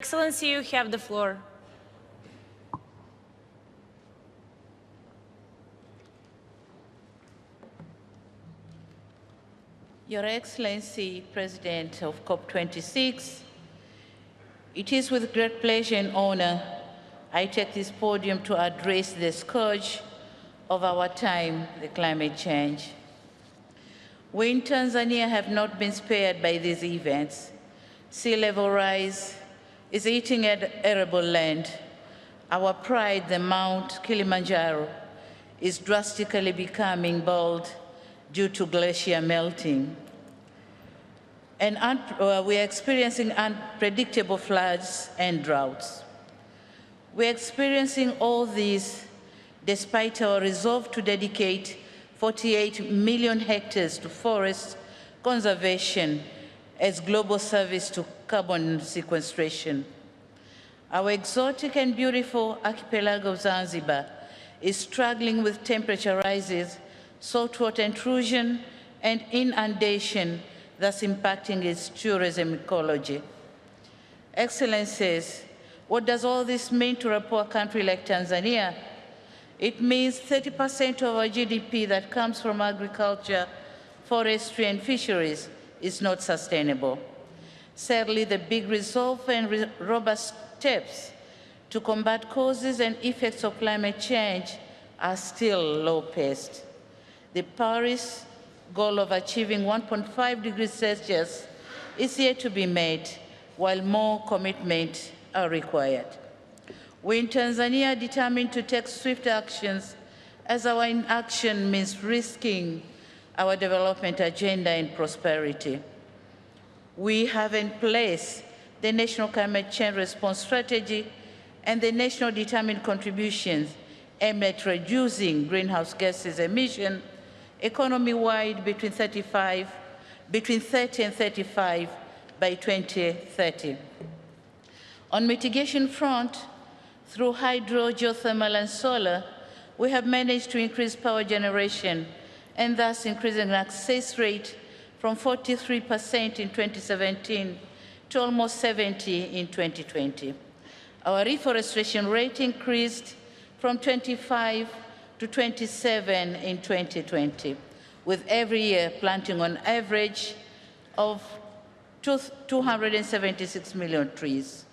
Excellency, you have the floor. Your Excellency, President of COP26, it is with great pleasure and honor I take this podium to address the scourge of our time, the climate change. We in Tanzania have not been spared by these events. Sea level rise is eating at arable land. Our pride, the Mount Kilimanjaro, is drastically becoming bald due to glacier melting. And we are experiencing unpredictable floods and droughts. We're experiencing all these despite our resolve to dedicate 48 million hectares to forest conservation as global service to carbon sequestration. Our exotic and beautiful archipelago of Zanzibar is struggling with temperature rises, saltwater intrusion, and inundation, thus impacting its tourism ecology. Excellencies, what does all this mean to a poor country like Tanzania? It means 30% of our GDP that comes from agriculture, forestry, and fisheries is not sustainable. Sadly, the big resolve and robust steps to combat causes and effects of climate change are still low-paced. The Paris goal of achieving 1.5 degrees Celsius is yet to be made, while more commitment are required. We in Tanzania are determined to take swift actions, as our inaction means risking our development agenda and prosperity. We have in place the National Climate Change Response Strategy and the National Determined Contributions aimed at reducing greenhouse gases emission economy-wide between 30 and 35 by 2030. On mitigation front, through hydro, geothermal, and solar, we have managed to increase power generation and thus increasing access rate from 43% in 2017 to almost 70% in 2020. Our reforestation rate increased from 25 to 27 in 2020, with every year planting on average of 276 million trees.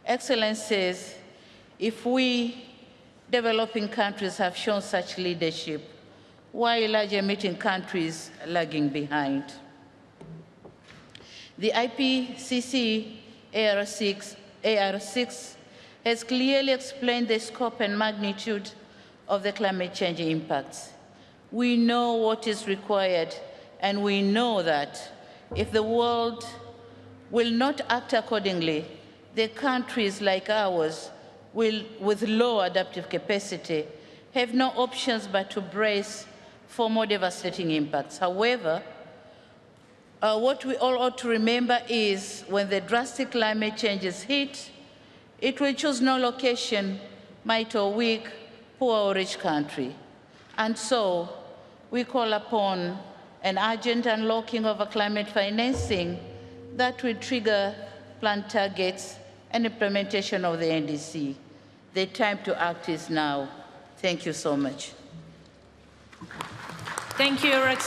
Excellencies, if we developing countries have shown such leadership, why large emitting countries are lagging behind? The IPCC AR6 has clearly explained the scope and magnitude of the climate change impacts. We know what is required, and we know that if the world will not act accordingly, the countries like ours with low adaptive capacity have no options but to brace for more devastating impacts. However, what we all ought to remember is when the drastic climate changes hit, it will choose no location, might or weak, poor or rich country. And so we call upon an urgent unlocking of a climate financing that will trigger planned targets and implementation of the NDC. The time to act is now. Thank you so much. Thank you, Your Excellency.